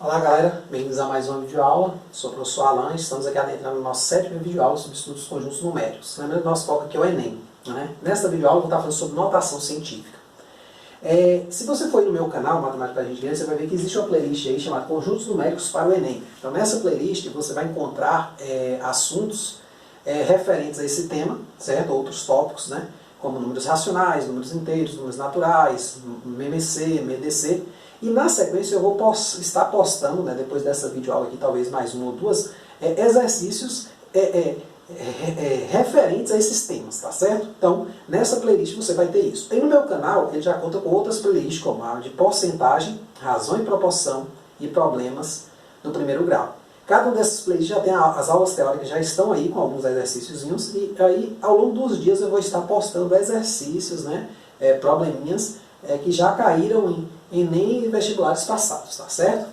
Olá galera, bem-vindos a mais uma videoaula. Sou o professor Alan e estamos aqui adentrando no nosso 7º videoaula sobre estudos conjuntos numéricos. Lembrando que o nosso foco aqui é o Enem. Nesta videoaula eu vou estar falando sobre notação científica. Se você for no meu canal, Matemática para Gente Grande, você vai ver que existe uma playlist aí chamada Conjuntos Numéricos para o Enem. Então nessa playlist você vai encontrar assuntos referentes a esse tema, certo? Outros tópicos, né? Como números racionais, números inteiros, números naturais, MMC, MDC. E na sequência eu vou estar postando, né, depois dessa videoaula aqui, talvez mais uma ou duas, exercícios referentes a esses temas, tá certo? Então, nessa playlist você vai ter isso. E no meu canal, ele já conta com outras playlists, como a de porcentagem, razão e proporção e problemas do primeiro grau. Cada um dessas playlists já tem as aulas teóricas, já estão aí com alguns exercíciozinhos, e aí ao longo dos dias eu vou estar postando exercícios, né, probleminhas que já caíram em Enem e vestibulares passados, tá certo?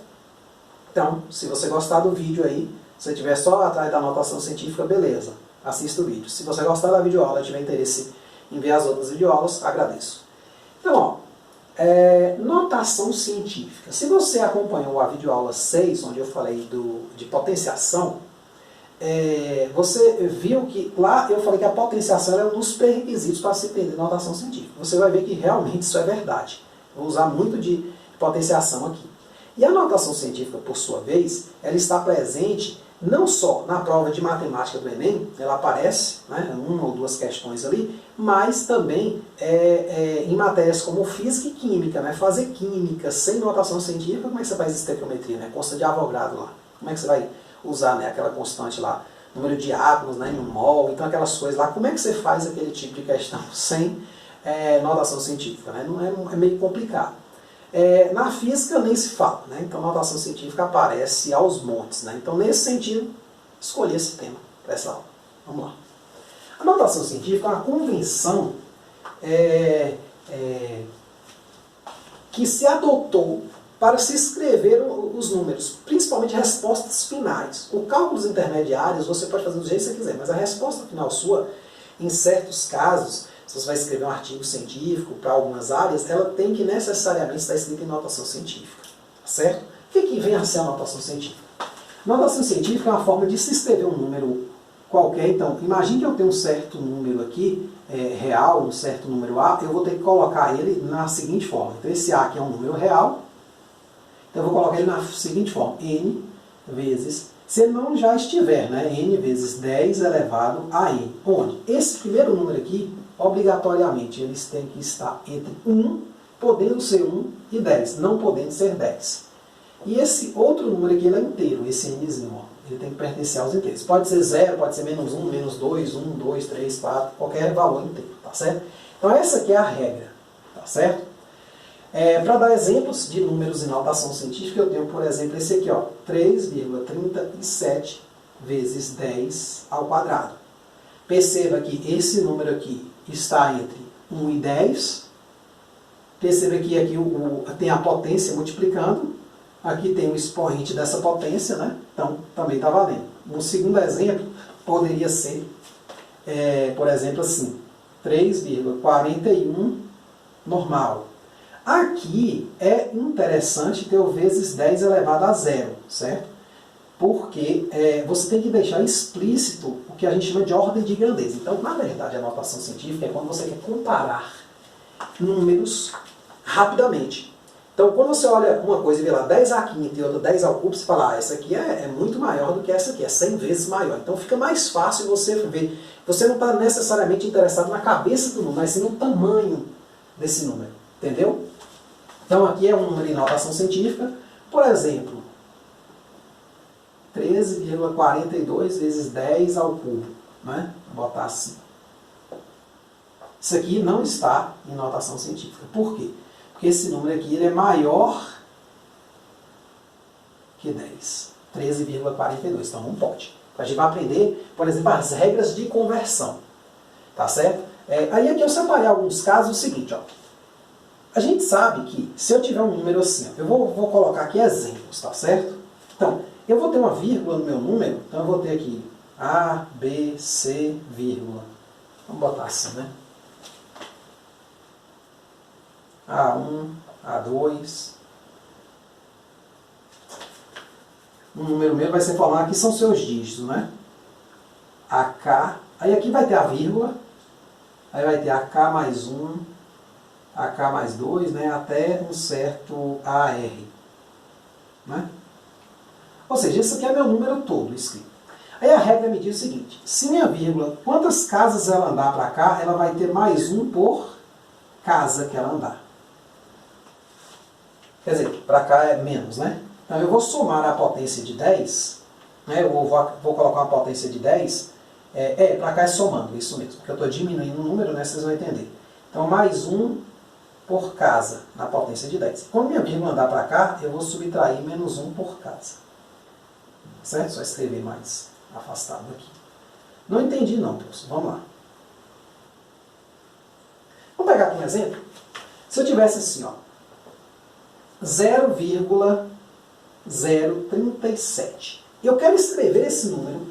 Então, se você gostar do vídeo aí, se você estiver só atrás da notação científica, beleza, assista o vídeo. Se você gostar da videoaula e tiver interesse em ver as outras videoaulas, agradeço. Então, notação científica. Se você acompanhou a videoaula 6, onde eu falei de potenciação, você viu que lá eu falei que a potenciação é um dos pré-requisitos para se entender notação científica. Você vai ver que realmente isso é verdade. Vou usar muito de potenciação aqui. E a notação científica, por sua vez, ela está presente não só na prova de matemática do Enem, ela aparece, né, uma ou duas questões ali, mas também em matérias como física e química, né, fazer química sem notação científica, como é que você faz estequiometria, né, constante de Avogadro lá, como é que você vai usar, né, aquela constante lá, número de átomos, né, em um mol, então aquelas coisas lá, como é que você faz aquele tipo de questão sem notação científica, né? Não é meio complicado. Na física nem se fala, né? Então notação científica aparece aos montes, né? Então nesse sentido, escolhi esse tema para essa aula. Vamos lá. A notação científica é uma convenção que se adotou para se escrever os números, principalmente respostas finais. O cálculos intermediários você pode fazer do jeito que você quiser, mas a resposta final sua, em certos casos, se você vai escrever um artigo científico para algumas áreas, ela tem que necessariamente estar escrita em notação científica. Certo? O que vem a ser a notação científica? Notação científica é uma forma de se escrever um número qualquer. Então, imagine que eu tenho um certo número aqui, real, um certo número A, eu vou ter que colocar ele na seguinte forma. Então, esse A aqui é um número real, então eu vou colocar ele na seguinte forma, n vezes, se ele não já estiver, né, n vezes 10 elevado a n, onde esse primeiro número aqui, obrigatoriamente, eles têm que estar entre 1, podendo ser 1, e 10, não podendo ser 10. E esse outro número aqui, ele é inteiro, esse nzinho, ó, ele tem que pertencer aos inteiros. Pode ser 0, pode ser menos 1, menos 2, 1, 2, 3, 4, qualquer valor inteiro, tá certo? Então essa aqui é a regra, tá certo? Para dar exemplos de números em notação científica, eu tenho, por exemplo, esse aqui, ó, 3,37 vezes 10 ao quadrado. Perceba que esse número aqui está entre 1 e 10. Perceba que aqui tem a potência multiplicando. Aqui tem o expoente dessa potência, né? Então, também está valendo. Um segundo exemplo poderia ser, por exemplo, assim, 3,41 normal. Aqui é interessante ter o vezes 10 elevado a zero, certo? Porque você tem que deixar explícito o que a gente chama de ordem de grandeza. Então, na verdade, a notação científica é quando você quer comparar números rapidamente. Então, quando você olha uma coisa e vê lá 10 à quinta e outra 10 ao cubo, você fala, essa aqui é muito maior do que essa aqui, é 100 vezes maior. Então, fica mais fácil você ver. Você não está necessariamente interessado na cabeça do número, mas sim no tamanho desse número. Entendeu? Então, aqui é um número em notação científica. Por exemplo, 13,42 vezes 10 ao cubo. Né? Vou botar assim. Isso aqui não está em notação científica. Por quê? Porque esse número aqui ele é maior que 10. 13,42. Então não pode. A gente vai aprender, por exemplo, as regras de conversão. Tá certo? Aí aqui eu separei alguns casos. O seguinte, ó. A gente sabe que se eu tiver um número assim, ó, eu vou colocar aqui exemplos, tá certo? Então, eu vou ter uma vírgula no meu número, então eu vou ter aqui A, B, C, vírgula. Vamos botar assim, né? A1, A2, um número mesmo, vai ser formado, aqui são seus dígitos, né? AK, aí aqui vai ter a vírgula, aí vai ter AK mais 1, AK mais 2, né? Até um certo AR, né? Ou seja, esse aqui é meu número todo escrito. Aí a regra me diz o seguinte, se minha vírgula, quantas casas ela andar para cá, ela vai ter mais 1 por casa que ela andar. Quer dizer, para cá é menos, né? Então eu vou somar a potência de 10, né? Eu vou colocar uma potência de 10, para cá é somando, isso mesmo, porque eu estou diminuindo o número, né? Vocês vão entender. Então mais 1 por casa, na potência de 10. Quando minha vírgula andar para cá, eu vou subtrair menos 1 por casa. Certo? Só escrever mais afastado aqui. Não entendi não, professor. Vamos lá. Vamos pegar aqui um exemplo? Se eu tivesse assim, ó, 0,037. Eu quero escrever esse número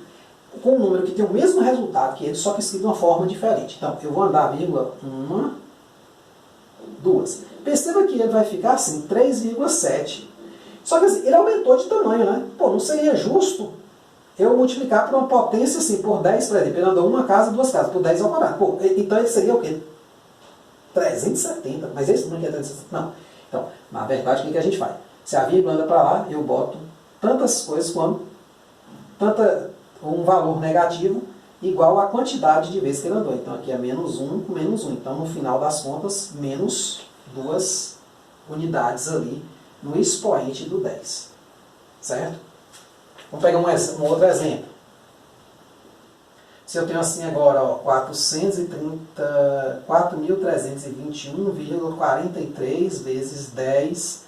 com um número que tem o mesmo resultado que ele, só que escrito de uma forma diferente. Então, eu vou andar a vírgula 1, 2. Perceba que ele vai ficar assim, 3,7. Só que assim, ele aumentou de tamanho, né? Pô, não seria justo eu multiplicar por uma potência assim, por 10, por exemplo. Ele andou uma casa, duas casas, por 10 ao quadrado. Pô, então ele seria o quê? 370. Mas esse número aqui é 370. Não. Então, na verdade, o que a gente faz? Se a vírgula anda para lá, eu boto tantas coisas quanto um valor negativo igual à quantidade de vezes que ele andou. Então aqui é menos 1 com menos 1. Então no final das contas, menos 2 unidades ali no expoente do 10. Certo? Vamos pegar um outro exemplo. Se eu tenho assim agora, ó, 4.321,43 vezes 10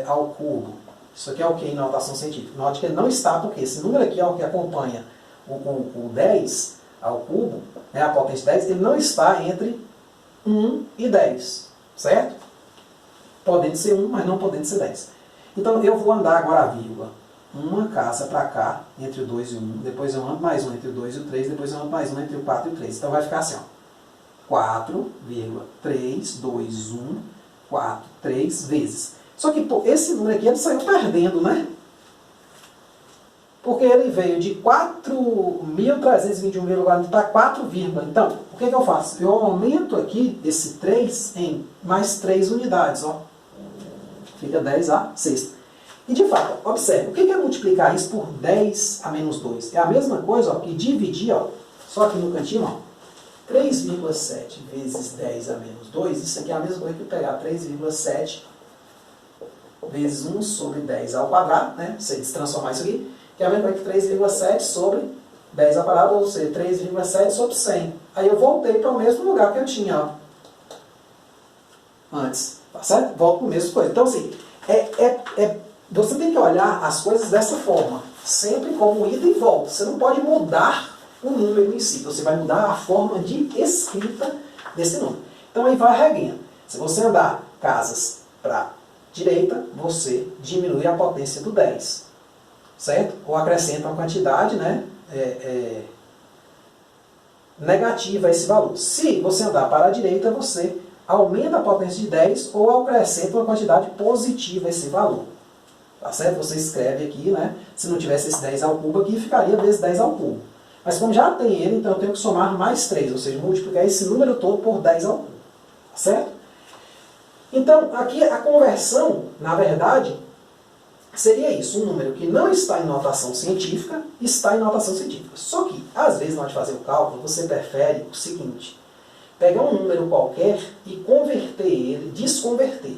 ao cubo. Isso aqui é o que em notação científica? Note que ele não está, porque esse número aqui, ó, que acompanha o 10 ao cubo, né, a potência 10, ele não está entre 1 e 10, certo? Podendo ser 1, mas não podendo ser 10. Então eu vou andar agora a vírgula. Uma casa para cá, entre o 2 e o 1, depois eu ando mais 1 entre o 2 e o 3, depois eu ando mais 1 entre o 4 e o 3. Então vai ficar assim, ó, 4,321, 4, 3 vezes. Só que pô, esse número aqui ele saiu perdendo, né? Porque ele veio de 4.321,40 para 4, então, o que eu faço? Eu aumento aqui esse 3 em mais 3 unidades, ó. Fica 10 a sexta. E de fato, observe, o que é multiplicar isso por 10 a menos 2? É a mesma coisa, ó, que dividir, ó, só aqui no cantinho, ó, 3,7 vezes 10 a menos 2, isso aqui é a mesma coisa que pegar 3,7 vezes 1 sobre 10 ao quadrado, né? Você destransformar isso aqui, que é a mesma coisa que 3,7 sobre 10 ao quadrado, ou seja, 3,7 sobre 100. Aí eu voltei para o mesmo lugar que eu tinha, ó, antes, tá certo? Volto para o mesmo coisa. Então, assim, você tem que olhar as coisas dessa forma, sempre como ida e volta. Você não pode mudar o número em si, você vai mudar a forma de escrita desse número. Então aí vai a regrinha. Se você andar casas para direita, você diminui a potência do 10, certo? Ou acrescenta uma quantidade, né, negativa a esse valor. Se você andar para a direita, você aumenta a potência de 10 ou acrescenta uma quantidade positiva a esse valor. Tá certo? Você escreve aqui, né? Se não tivesse esse 10 ao cubo aqui, ficaria vezes 10 ao cubo. Mas como já tem ele, então eu tenho que somar mais 3, ou seja, multiplicar esse número todo por 10 ao cubo. Tá certo? Então, aqui a conversão, na verdade, seria isso. Um número que não está em notação científica, está em notação científica. Só que, às vezes, na hora de fazer o cálculo, você prefere o seguinte: pegar um número qualquer e converter ele, desconverter.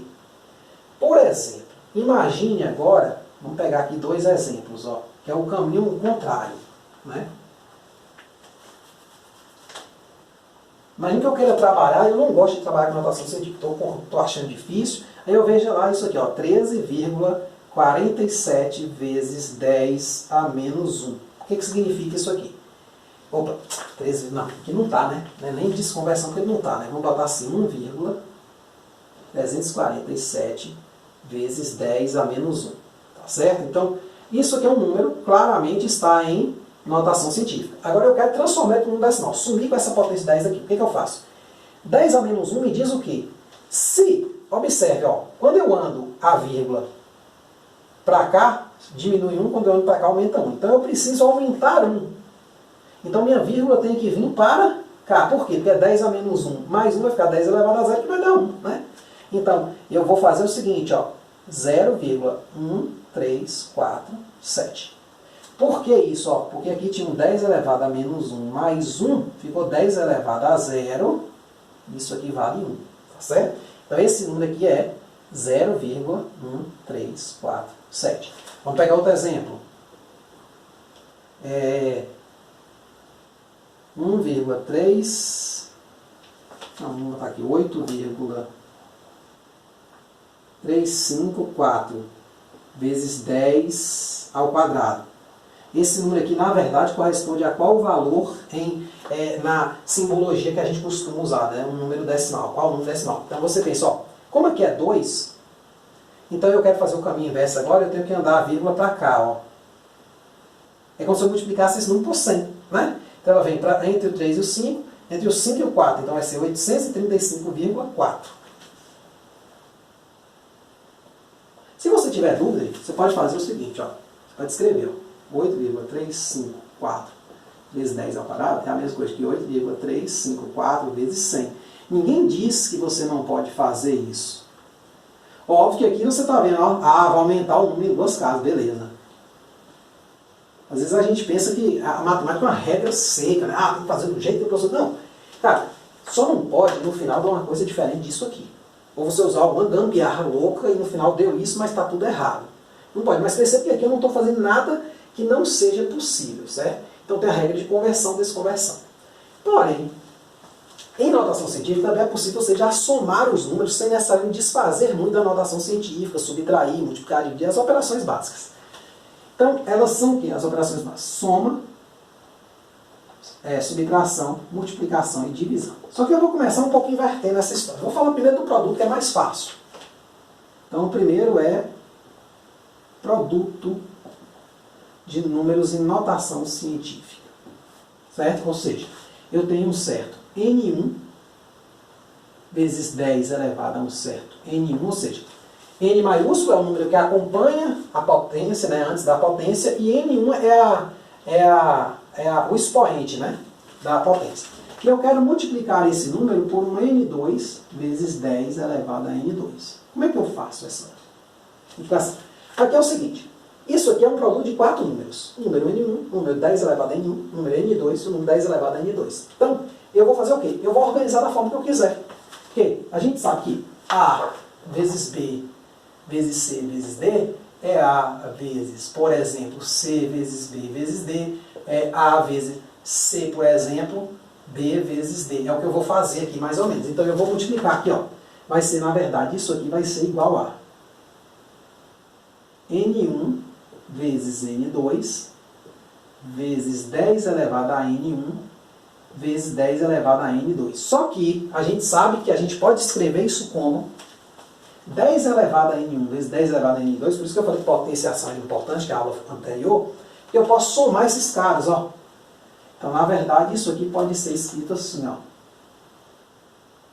Por exemplo, imagine agora, vamos pegar aqui dois exemplos, ó, que é o caminho contrário, né? Imagine que eu queira trabalhar, eu não gosto de trabalhar com notação científica, estou achando difícil, aí eu vejo lá isso aqui, ó, 13,47 vezes 10 a menos 1. O que significa isso aqui? Opa, 13, não, aqui não está, né? Não é nem desconversão porque não está, né? Vamos botar assim, 1,347 vezes 10 a menos 1. Tá certo? Então, isso aqui é um número, claramente está em notação científica. Agora eu quero transformar ele para um número decimal. Sumir com essa potência 10 aqui. O que eu faço? 10 a menos 1 me diz o quê? Se, observe, ó, quando eu ando a vírgula para cá, diminui 1, quando eu ando para cá, aumenta 1. Então eu preciso aumentar 1. Então minha vírgula tem que vir para cá. Por quê? Porque é 10 a menos 1. Mais 1 vai ficar 10 elevado a 0, que vai dar 1. Né? Então, eu vou fazer o seguinte, ó, 0,1347. Por que isso? Ó? Porque aqui tinha um 10 elevado a menos 1 mais 1, ficou 10 elevado a 0. Isso aqui vale 1. Tá certo? Então esse número aqui é 0,1347. Vamos pegar outro exemplo. 1,3... Não, vamos botar aqui 8,354 vezes 10 ao quadrado. Esse número aqui, na verdade, corresponde a qual valor na simbologia que a gente costuma usar, né? Um número decimal. Qual número decimal? Então você pensa, ó, como aqui é 2, então eu quero fazer o caminho inverso agora, eu tenho que andar a vírgula para cá, ó. É como se eu multiplicasse esse número por 100, né? Então ela vem entre o 3 e o 5, entre o 5 e o 4, então vai ser 835,4. Se você tiver dúvida, você pode fazer o seguinte, ó. Você pode escrever, ó. 8,354 vezes 10 ao quadrado é a mesma coisa que 8,354 vezes 100. Ninguém diz que você não pode fazer isso. Óbvio que aqui você está vendo, ó, vai aumentar o número em duas casas, beleza. Às vezes a gente pensa que a matemática é uma regra seca, né? Tem que fazer do jeito que o professor... Não. Cara, só não pode no final dar uma coisa diferente disso aqui. Ou você usar alguma gambiarra louca e no final deu isso, mas está tudo errado. Não pode, mas percebe que aqui eu não estou fazendo nada que não seja possível, certo? Então tem a regra de conversão, desconversão. Porém, em notação científica também é possível você já somar os números sem necessariamente desfazer muito da notação científica, subtrair, multiplicar, dividir, as operações básicas. Então, elas são o quê? As operações básicas. Soma, subtração, multiplicação e divisão. Só que eu vou começar um pouco invertendo essa história. Vou falar primeiro do produto, que é mais fácil. Então, o primeiro é produto de números em notação científica. Certo? Ou seja, eu tenho um certo N1 vezes 10 elevado a um certo N1, ou seja, N maiúsculo é o número que acompanha a potência, né, antes da potência, e N1 o expoente, né, da potência. E eu quero multiplicar esse número por um N2 vezes 10 elevado a N2. Como é que eu faço essa multiplicação? Aqui é o seguinte, isso aqui é um produto de 4 números. O número N1, o número 10 elevado a N1, o número N2 e o número 10 elevado a N2. Então, eu vou fazer o quê? Eu vou organizar da forma que eu quiser. Porque a gente sabe que A vezes B vezes C vezes D é A vezes, por exemplo, C vezes B vezes D, é A vezes C, por exemplo, B vezes D. É o que eu vou fazer aqui, mais ou menos. Então eu vou multiplicar aqui, ó. Vai ser, na verdade, isso aqui vai ser igual a N1 vezes N2 vezes 10 elevado a N1 vezes 10 elevado a N2. Só que a gente sabe que a gente pode escrever isso como 10 elevado a N1 vezes 10 elevado a N2, por isso que eu falei que potenciação é importante, que é a aula anterior, que eu posso somar esses caras, ó. Então, na verdade, isso aqui pode ser escrito assim, ó.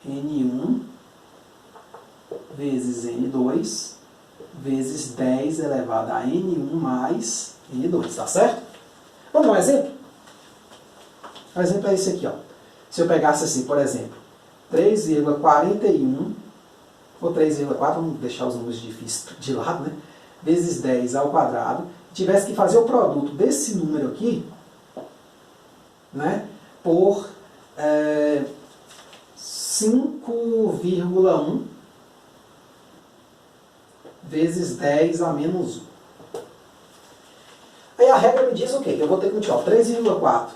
N1 vezes N2 vezes 10 elevado a N1 mais N2, tá certo? Vamos dar um exemplo? O exemplo é esse aqui, ó. Se eu pegasse assim, por exemplo, 3,41, ou 3,4, vamos deixar os números difíceis de lado, né? Vezes 10 ao quadrado, tivesse que fazer o produto desse número aqui, né? Por 5,1 vezes 10 a menos 1. Aí a regra me diz o quê? Eu vou ter que multiplicar 3,4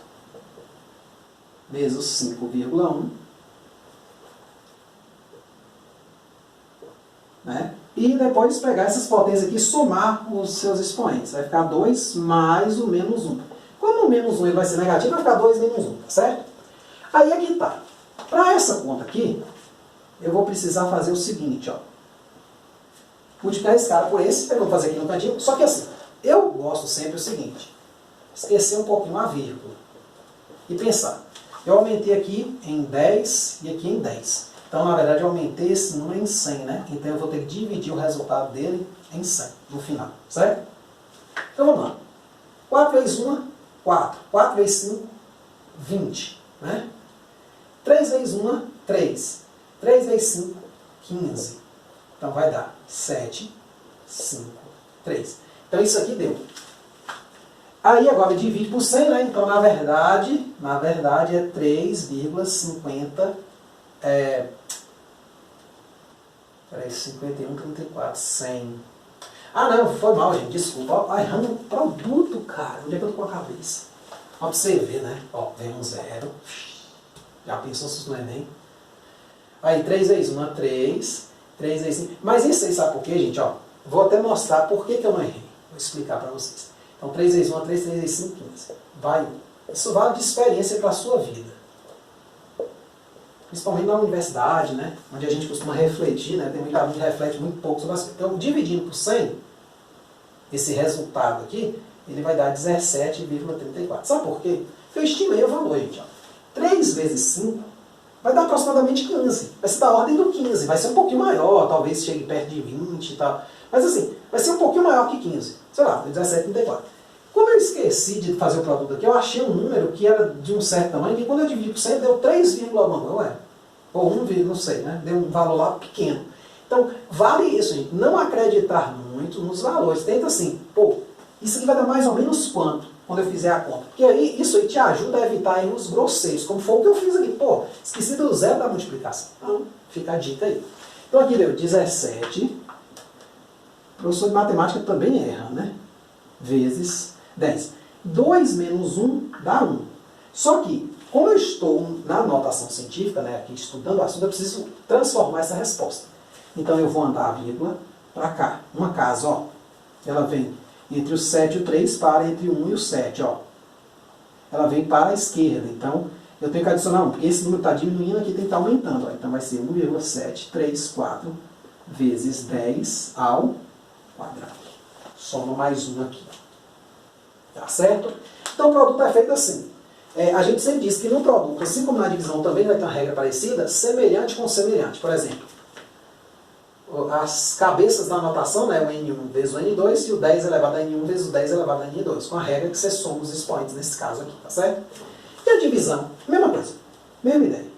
vezes 5,1, né? E depois pegar essas potências aqui e somar os seus expoentes. Vai ficar 2 mais o menos 1. Como o menos 1 ele vai ser negativo, vai ficar 2 menos 1, tá certo? Aí aqui tá. Para essa conta aqui, eu vou precisar fazer o seguinte, ó. Multiplicar esse cara por esse, eu vou fazer aqui no cantinho. Só que assim, eu gosto sempre o seguinte, esquecer um pouquinho a vírgula. E pensar, eu aumentei aqui em 10 e aqui em 10. Então, na verdade, eu aumentei esse número em 100, né? Então, eu vou ter que dividir o resultado dele em 100, no final, certo? Então, vamos lá. 4 vezes 1, 4. 4 vezes 5, 20, né? 3 vezes 1, 3. 3 vezes 5, 15. Então, vai dar 7, 5, 3. Então, isso aqui deu. Aí, agora, divide por 100, né? Então, na verdade é 3,50... Peraí, 51, 34, 100. Ah, não, foi mal, gente, desculpa. Ó, errando o produto, cara. Onde é que eu tô com a cabeça? Ó, pra você ver, né? Ó, vem um 0. Já pensou se isso não é nem? Aí, 3 vezes 1 é 3. 3 vezes 5. Mas isso aí, sabe por quê, gente? Ó, vou até mostrar por que eu não errei. Vou explicar pra vocês. Então, 3 vezes 1 é 3, 3 vezes 5, 15. Vai. Isso vale de experiência pra sua vida. Principalmente na universidade, né? Onde a gente costuma refletir, né? Tem muita aluno que reflete muito pouco sobre as coisas. Então, dividindo por 100, esse resultado aqui, ele vai dar 17,34. Sabe por quê? Porque eu estimei o valor, gente. Ó. 3 vezes 5 vai dar aproximadamente 15. Vai ser da ordem do 15. Vai ser um pouquinho maior, talvez chegue perto de 20 e tal. Mas assim, vai ser um pouquinho maior que 15. Sei lá, 17,34. Como eu esqueci de fazer o produto aqui, eu achei um número que era de um certo tamanho, que quando eu dividi por 100, deu 3, alguma coisa, ué. Ou 1, não sei, né? Deu um valor lá pequeno. Então, vale isso, gente. Não acreditar muito nos valores. Tenta assim, pô, isso aqui vai dar mais ou menos quanto quando eu fizer a conta? Porque aí, isso aí te ajuda a evitar erros grosseiros, como foi o que eu fiz aqui. Pô, esqueci do zero da multiplicação. Então, fica a dica aí. Então, aqui deu 17. O professor de matemática também erra, né? Vezes 10. 2 menos 1 dá 1. Só que, como eu estou na notação científica, né, aqui estudando o assunto, eu preciso transformar essa resposta. Então eu vou andar a vírgula para cá. Uma casa, ó, ela vem entre o 7 e o 3, para entre o 1 e o 7, ó. Ela vem para a esquerda, então eu tenho que adicionar 1, porque esse número está diminuindo aqui, tem que estar aumentando. Ó. Então vai ser 1,734 vezes 10 ao quadrado. Soma mais 1 aqui. Tá certo? Então o produto é feito assim. A gente sempre diz que no produto, assim como na divisão também vai ter uma regra parecida, semelhante com semelhante. Por exemplo, as cabeças da notação, né, o N1 vezes o N2 e o 10 elevado a N1 vezes o 10 elevado a N2, com a regra que você soma os expoentes nesse caso aqui, tá certo? E a divisão, mesma coisa, mesma ideia.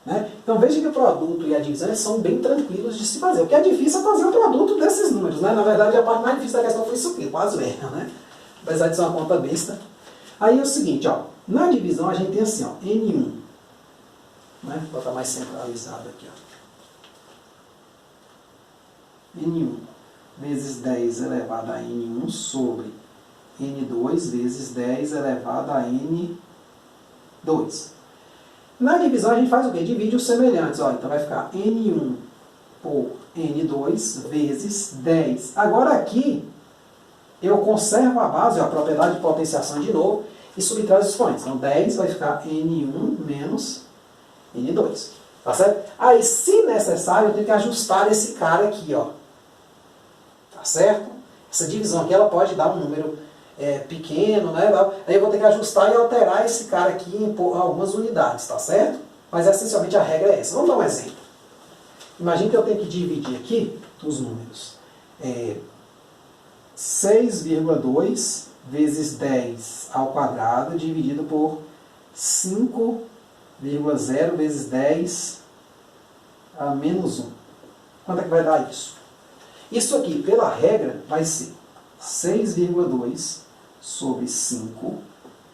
Né? Então veja que o produto e a divisão eles são bem tranquilos de se fazer. O que é difícil é fazer o produto desses números. Né? Na verdade, a parte mais difícil da questão foi isso aqui, quase erra, né? Apesar de ser uma conta besta. Aí é o seguinte, ó, na divisão a gente tem assim, ó, N1. Né? Vou botar mais centralizado aqui. Ó. N1 vezes 10 elevado a N1 sobre N2 vezes 10 elevado a N2. Na divisão a gente faz o quê? Divide os semelhantes. Ó, então vai ficar N1 por N2 vezes 10. Agora aqui eu conservo a base, ó, a propriedade de potenciação de novo, e subtrai os expoentes. Então 10 vai ficar N1 menos N2. Tá certo? Aí, se necessário, eu tenho que ajustar esse cara aqui, ó. Tá certo? Essa divisão aqui, ela pode dar um número pequeno, né? Aí eu vou ter que ajustar e alterar esse cara aqui em algumas unidades, tá certo? Mas, essencialmente, a regra é essa. Vamos dar um exemplo. Imagine que eu tenho que dividir aqui os números. 6,2 vezes 10 ao quadrado dividido por 5,0 vezes 10 a menos 1. Quanto é que vai dar isso? Isso aqui, pela regra, vai ser 6,2 sobre 5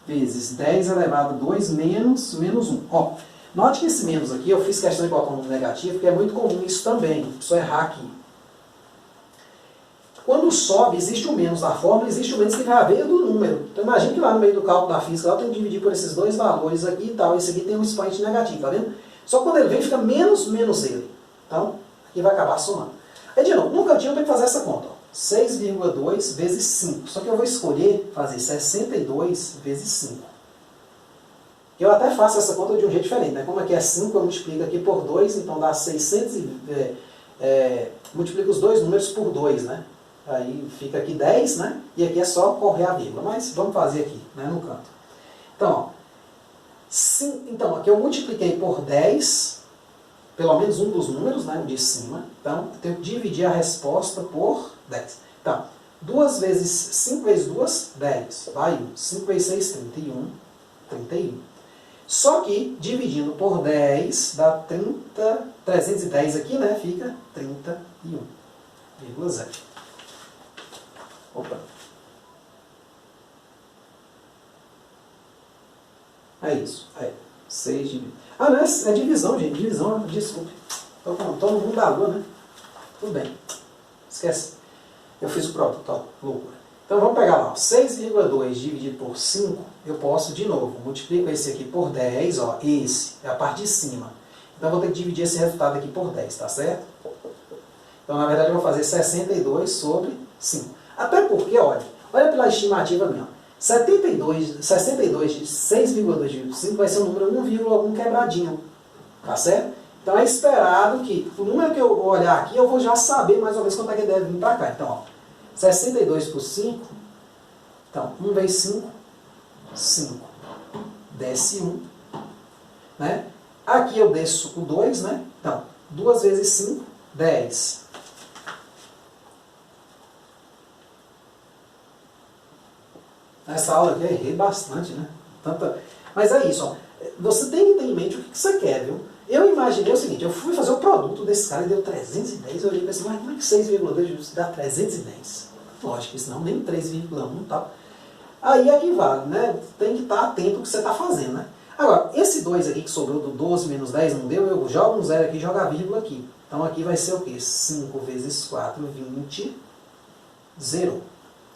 vezes 10 elevado a 2 menos 1. Ó, note que esse menos aqui, eu fiz questão de botar um número negativo, porque é muito comum isso também. Só errar aqui. Quando sobe, existe o menos na fórmula, existe o menos que vai haver do número. Então imagine que lá no meio do cálculo da física, lá eu tenho que dividir por esses dois valores aqui e tal. Esse aqui tem um expoente negativo, tá vendo? Só que quando ele vem, fica menos ele. Então, aqui vai acabar somando. Aí de novo, no cantinho eu tenho que fazer essa conta. 6,2 vezes 5. Só que eu vou escolher fazer 62 vezes 5. Eu até faço essa conta de um jeito diferente, né? Como aqui é 5, eu multiplico aqui por 2, então dá 600 multiplico os dois números por 2, né? Aí fica aqui 10, né? E aqui é só correr a vírgula. Mas vamos fazer aqui, né, no canto. Então, ó, Sim, então, aqui eu multipliquei por 10, pelo menos um dos números, né, o de cima. Então, eu tenho que dividir a resposta por 10. Então, 2 vezes 5 vezes 2, 10. Vai 1. 5 vezes 6, 31. 31. Só que, dividindo por 10, dá 30, 310 aqui, né, fica 31,0. Opa. É isso. É. 6 dividido. Ah, não, é divisão, gente. Divisão, desculpe. Estou falando todo mundo da lua, né? Tudo bem. Esquece. Eu fiz o próprio, tá? Loucura. Então vamos pegar lá. 6,2 dividido por 5, eu posso, de novo, multiplico esse aqui por 10, ó. Esse é a parte de cima. Então eu vou ter que dividir esse resultado aqui por 10, tá certo? Então, na verdade, eu vou fazer 62 sobre 5. Até porque, olha pela estimativa mesmo. 62 de 6,2 dividido por 5 vai ser um número 1,1 quebradinho. Tá certo? Então é esperado que o número que eu olhar aqui, eu vou já saber mais ou menos quanto é que deve vir para cá. Então, ó, 62 por 5, então 1 vezes 5, 5. Desce 1. Né? Aqui eu desço o 2, né? Então, 2 vezes 5, 10. Nessa aula aqui eu errei bastante, né? Mas é isso, ó. Você tem que ter em mente o que você quer, viu? Eu imaginei o seguinte, eu fui fazer o produto desse cara e deu 310, eu olhei e pensei, mas como é que 6,2 dá 310? Lógico, isso não, nem 3,1 e tal. Aí é que vale, né? Tem que estar atento ao que você está fazendo, né? Agora, esse 2 aqui que sobrou do 12 menos 10 não deu, eu jogo um 0 aqui e jogo a vírgula aqui. Então aqui vai ser o quê? 5 vezes 4, 20, 0.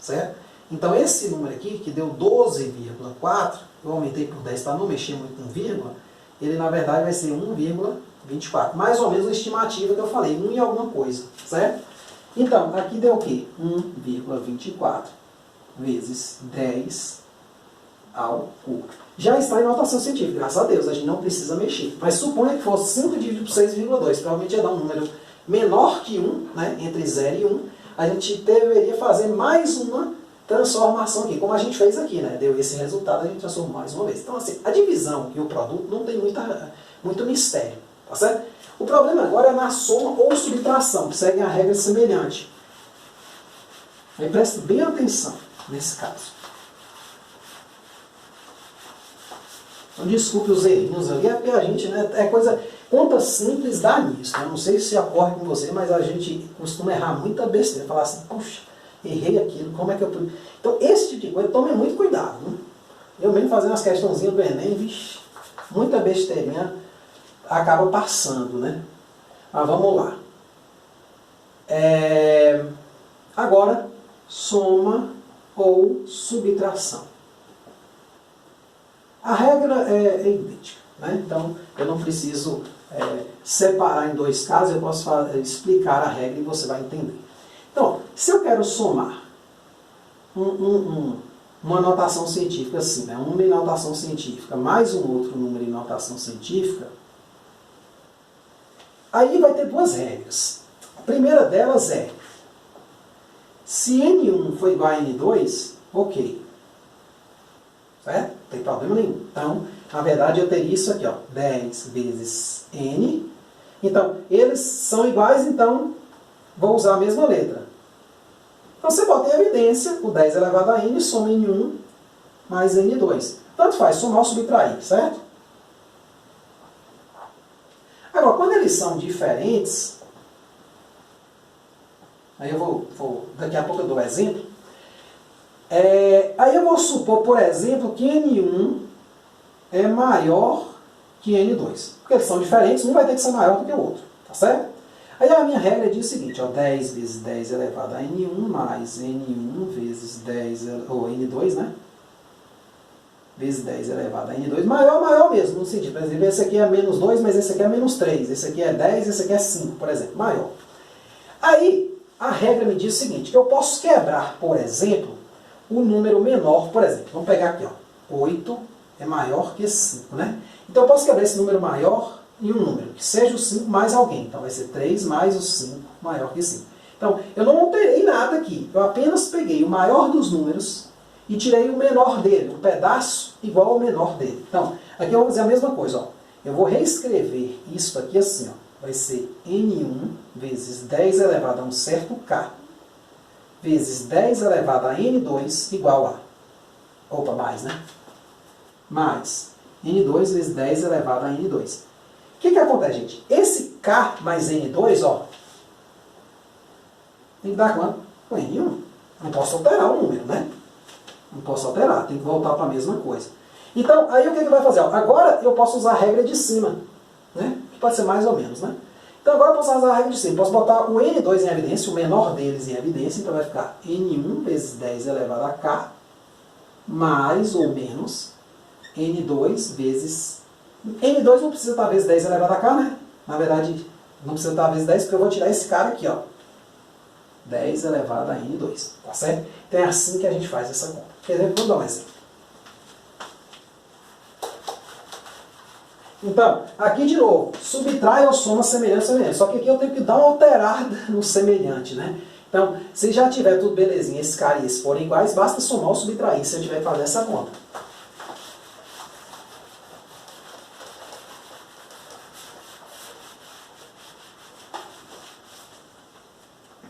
Certo? Então esse número aqui, que deu 12,4, eu aumentei por 10 para não mexer muito com vírgula, ele na verdade vai ser 1,24. Mais ou menos a estimativa que eu falei, 1 e alguma coisa, certo? Então, aqui deu o quê? 1,24 vezes 10 ao cubo. Já está em notação científica, graças a Deus, a gente não precisa mexer. Mas suponha que fosse 5 dividido por 6,2, provavelmente ia dar um número menor que 1, né? Entre 0 e 1. A gente deveria fazer mais uma transformação aqui, como a gente fez aqui, né? Deu esse resultado, a gente transformou mais uma vez. Então, assim, a divisão e o produto não tem muito mistério, tá certo? O problema agora é na soma ou subtração, que seguem a regra semelhante. Aí preste bem atenção nesse caso. Então, desculpe os errinhos ali, é porque a gente, né, conta simples dá nisso. Eu não sei se ocorre com você, mas a gente costuma errar muita besteira. Falar assim, puxa, errei aquilo, como é que eu... Então, esse tipo de coisa, tome muito cuidado. Né? Eu mesmo fazendo as questãozinhas do Enem, vixe, muita besteirinha acaba passando, né? Mas vamos lá. Agora, soma ou subtração. A regra é idêntica, né? Então, eu não preciso separar em dois casos, eu posso explicar a regra e você vai entender. Então, se eu quero somar uma notação científica assim, né? Um número em notação científica mais um outro número em notação científica, aí vai ter duas regras. A primeira delas é, se N1 for igual a N2, ok. Certo? Não tem problema nenhum. Então, na verdade, eu teria isso aqui, ó, 10 vezes N. Então, eles são iguais, então, vou usar a mesma letra. Então, você bota em evidência o 10 elevado a N, soma N1 mais N2. Tanto faz, somar ou subtrair, certo? Agora, quando eles são diferentes, aí eu vou daqui a pouco eu dou exemplo. Aí eu vou supor, por exemplo, que N1 é maior que N2. Porque eles são diferentes, um vai ter que ser maior do que o outro. Tá certo? Aí a minha regra diz o seguinte, ó, 10 vezes 10 elevado a N1 mais N1 vezes 10, ou N2, né? Vezes 10 elevado a N2, maior mesmo, no sentido, por exemplo, esse aqui é menos 2, mas esse aqui é menos 3, esse aqui é 10, esse aqui é 5, por exemplo, maior. Aí, a regra me diz o seguinte, que eu posso quebrar, por exemplo, o número menor, por exemplo, vamos pegar aqui, ó, 8 é maior que 5, né? Então eu posso quebrar esse número maior em um número, que seja o 5 mais alguém, então vai ser 3 mais o 5 maior que 5. Então, eu não alterei nada aqui, eu apenas peguei o maior dos números e tirei o menor dele, um pedaço igual ao menor dele. Então, Aqui eu vou fazer a mesma coisa, ó. Eu vou reescrever isso aqui assim, ó. Vai ser N1 vezes 10 elevado a um certo K, vezes 10 elevado a N2 igual a... Opa, mais, né? Mais N2 vezes 10 elevado a N2. O que acontece, gente? Esse K mais N2, ó, tem que dar quanto? Com N1. Não posso alterar o número, né? Não posso alterar, tem que voltar para a mesma coisa. Então, aí o que vai fazer? Ó, agora eu posso usar a regra de cima, né? Que pode ser mais ou menos, né? Então agora eu posso usar a regra de cima. Posso botar o N2 em evidência, o menor deles em evidência, então vai ficar N1 vezes 10 elevado a K, mais ou menos N2 vezes... N2 não precisa estar vezes 10 elevado a K, né? Na verdade, não precisa estar vezes 10, porque eu vou tirar esse cara aqui, ó. 10 elevado a N2, tá certo? Então é assim que a gente faz essa conta. Quer dizer, vou dar um exemplo. Então, aqui de novo, subtrai ou soma semelhante, semelhante. Só que aqui eu tenho que dar uma alterada no semelhante, né? Então, se já tiver tudo belezinha, esse cara e esse forem iguais, basta somar ou subtrair, se eu tiver que fazer essa conta.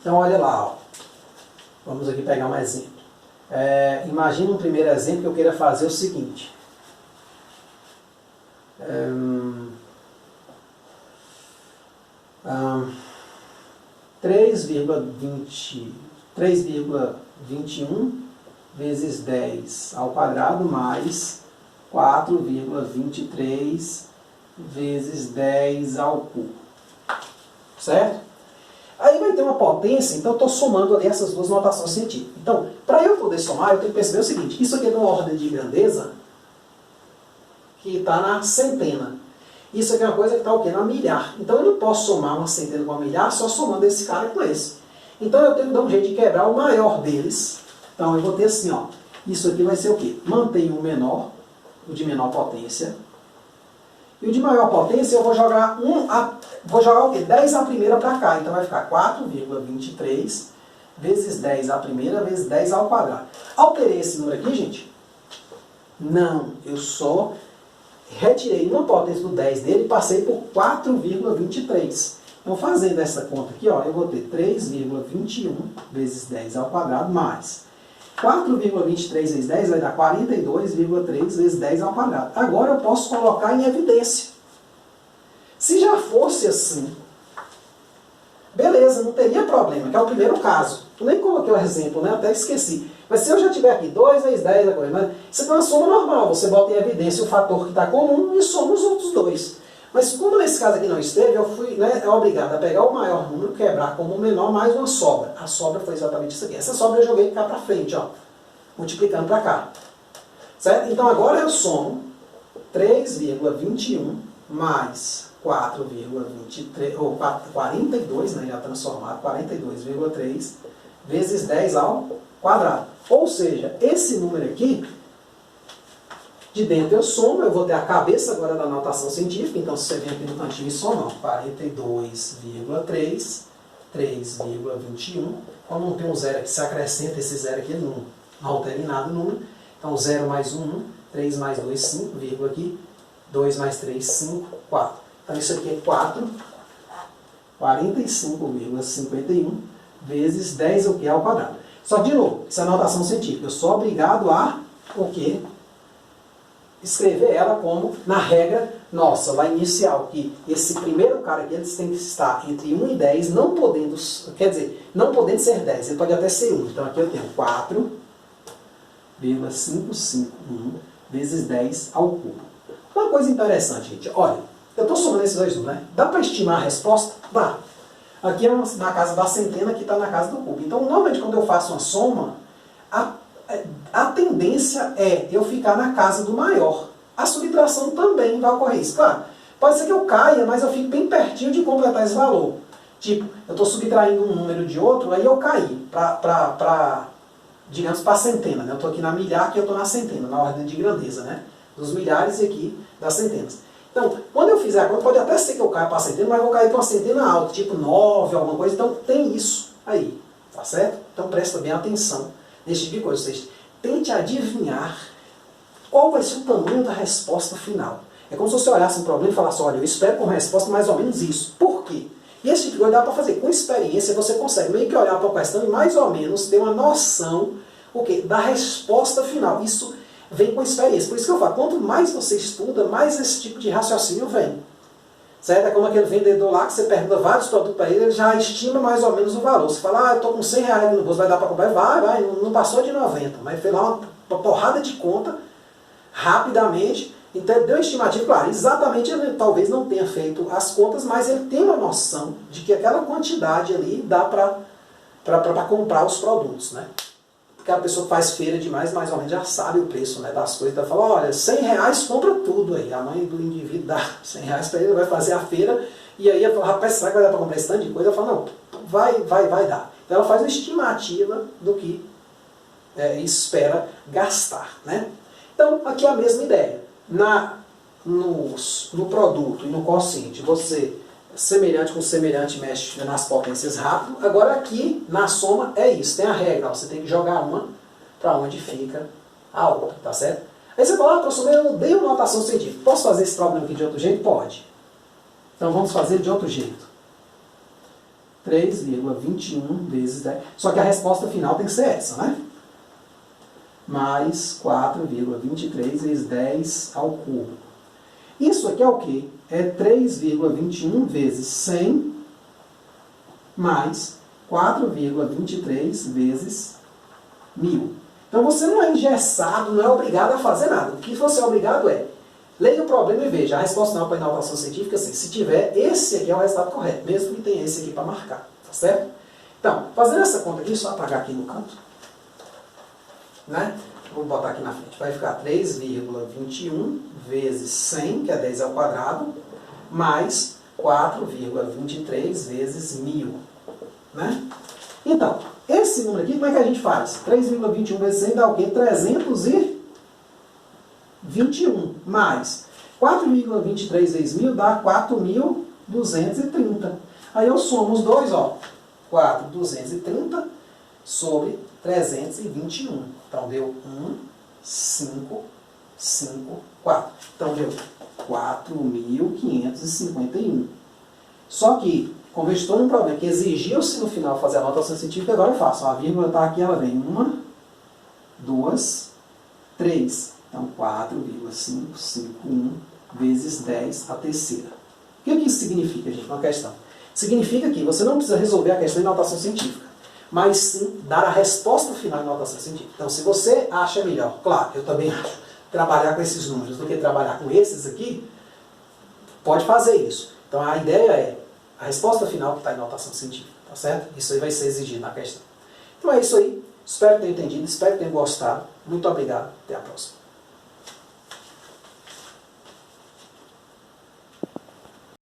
Então, olha lá, ó. Vamos aqui pegar um exemplo. Imagina um primeiro exemplo que eu queira fazer o seguinte. 3,21 vezes 10 ao quadrado mais 4,23 vezes 10 ao cubo. Certo? Aí vai ter uma potência, então eu estou somando ali essas duas notações científicas. Então, para eu poder somar, eu tenho que perceber o seguinte, isso aqui é de uma ordem de grandeza que está na centena. Isso aqui é uma coisa que está o quê? Na milhar. Então eu não posso somar uma centena com uma milhar só somando esse cara com esse. Então eu tenho que dar um jeito de quebrar o maior deles. Então eu vou ter assim, ó. Isso aqui vai ser o quê? Mantenho o menor, o de menor potência. E o de maior potência eu vou jogar o quê? 10 a primeira para cá. Então vai ficar 4,23 vezes 10 a primeira vezes 10 ao quadrado. Alterei esse número aqui, gente? Não, eu só retirei uma potência do 10 dele e passei por 4,23. Então, fazendo essa conta aqui, ó, eu vou ter 3,21 vezes 10 ao quadrado mais 4,23 vezes 10 vai dar 42,3 vezes 10 ao quadrado. Agora eu posso colocar em evidência. Se já fosse assim, beleza, não teria problema, que é o primeiro caso. Eu nem coloquei o exemplo, né? Até esqueci. Mas se eu já tiver aqui 2 vezes 10, agora, né? Isso é uma soma normal. Você bota em evidência o fator que está comum e soma os outros dois. Mas como nesse caso aqui não esteve, eu fui obrigado a pegar o maior número, quebrar como o menor, mais uma sobra. A sobra foi exatamente isso aqui. Essa sobra eu joguei cá para frente, ó, multiplicando para cá. Certo? Então agora eu somo 3,21 mais 4,23, ou 42, né, já transformado, 42,3 vezes 10 ao quadrado. Ou seja, esse número aqui, de dentro eu somo, eu vou ter a cabeça agora da notação científica, então se você vem aqui no cantinho e soma, 42,3, 3,21, como não tem um zero aqui, se acrescenta esse zero aqui, não altera em nada o número, então 0 mais 1, 3 mais 2, 5, vírgula aqui, 2 mais 3, 5, 4. Então isso aqui é 45,51 vezes 10 o que ao quadrado. Só que, de novo, isso é notação científica. Eu sou obrigado a, o quê? Escrever ela como na regra nossa, lá inicial, que esse primeiro cara aqui, eles têm que estar entre 1 e 10, não podendo, quer dizer, não podendo ser 10, ele pode até ser 1. Então aqui eu tenho 4,551 vezes 10 ao cubo. Uma coisa interessante, gente, olha, eu estou somando esses dois números, né? Dá para estimar a resposta? Dá. Aqui é na casa da centena, aqui está na casa do cubo. Então, normalmente, quando eu faço uma soma, a tendência é eu ficar na casa do maior. A subtração também vai ocorrer isso. Claro, pode ser que eu caia, mas eu fico bem pertinho de completar esse valor. Tipo, eu estou subtraindo um número de outro, aí eu caí digamos, para a centena. Né? Eu estou aqui na milhar, aqui eu estou na centena, na ordem de grandeza, né? Dos milhares e aqui das centenas. Então, quando eu fizer a conta, pode até ser que eu caia para a centena, mas eu vou cair para uma centena alta, tipo 9, alguma coisa. Então, tem isso aí, tá certo? Então, presta bem atenção nesse tipo de coisa. Ou seja, tente adivinhar Qual vai ser o tamanho da resposta final? É como se você olhasse um problema e falasse, olha, eu espero com resposta mais ou menos isso. Por quê? E esse tipo de coisa dá para fazer. Com experiência, você consegue meio que olhar para a questão e mais ou menos ter uma noção da resposta final. Isso vem com experiência. Por isso que eu falo, quanto mais você estuda, mais esse tipo de raciocínio vem. Certo? É como aquele vendedor lá que você pergunta vários produtos para ele já estima mais ou menos o valor. Você fala, eu estou com 100 reais aqui no bolso, vai dar para comprar? Vai, não passou de 90. Mas fez lá uma porrada de conta, rapidamente. Então ele deu uma estimativa, claro, exatamente ele talvez não tenha feito as contas, mas ele tem uma noção de que aquela quantidade ali dá para comprar os produtos, né? Porque a pessoa que faz feira demais, mais ou menos já sabe o preço, né, das coisas. Então fala, olha, 100 reais compra tudo aí. A mãe do indivíduo dá 100 reais para ele, vai fazer a feira, e aí ela fala, rapaz, será que vai dar para comprar esse tanto de coisa? Ela fala, não, vai dar. Então ela faz uma estimativa do que espera gastar, né? Então aqui é a mesma ideia. No produto e no quociente, você semelhante com semelhante mexe nas potências rápido. Agora aqui na soma é isso, tem a regra, você tem que jogar uma para onde fica a outra, tá certo? Aí você fala, professor, eu odeio notação científica, posso fazer esse problema aqui de outro jeito? Pode. Então vamos fazer de outro jeito. 3,21 vezes 10, só que a resposta final tem que ser essa, né? Mais 4,23 vezes 10 ao cubo. Isso aqui é o quê? É 3,21 vezes 100 mais 4,23 vezes 1000. Então você não é engessado, não é obrigado a fazer nada. O que você é obrigado é, leia o problema e veja. A resposta final para a inovação científica, assim, se tiver, esse aqui é o resultado correto, mesmo que tenha esse aqui para marcar, tá certo? Então, fazendo essa conta aqui, só apagar aqui no canto, né? Vou botar aqui na frente. Vai ficar 3,21 vezes 100, que é 10 ao quadrado, mais 4,23 vezes 1000. Né? Então, esse número aqui, como é que a gente faz? 3,21 vezes 100 dá o quê? 321. Mais 4,23 vezes 1000 dá 4.230. Aí eu somo os dois, ó. 4.230 sobre 321. Então deu 1, 5, 5, 4. Então deu 4.551. Só que, como eu estou num problema que exigiu-se no final fazer a anotação científica, agora eu faço. A vírgula está aqui, ela vem 1, 2, 3. Então 4,551 vezes 10 a terceira. O que isso significa, gente? Uma questão. Significa que você não precisa resolver a questão em notação científica, mas sim dar a resposta final em notação científica. Então, se você acha melhor, claro, eu também acho, trabalhar com esses números do que trabalhar com esses aqui, pode fazer isso. Então, a ideia é a resposta final que está em notação científica, tá certo? Isso aí vai ser exigido na questão. Então é isso aí. Espero que tenham entendido, espero que tenham gostado. Muito obrigado. Até a próxima.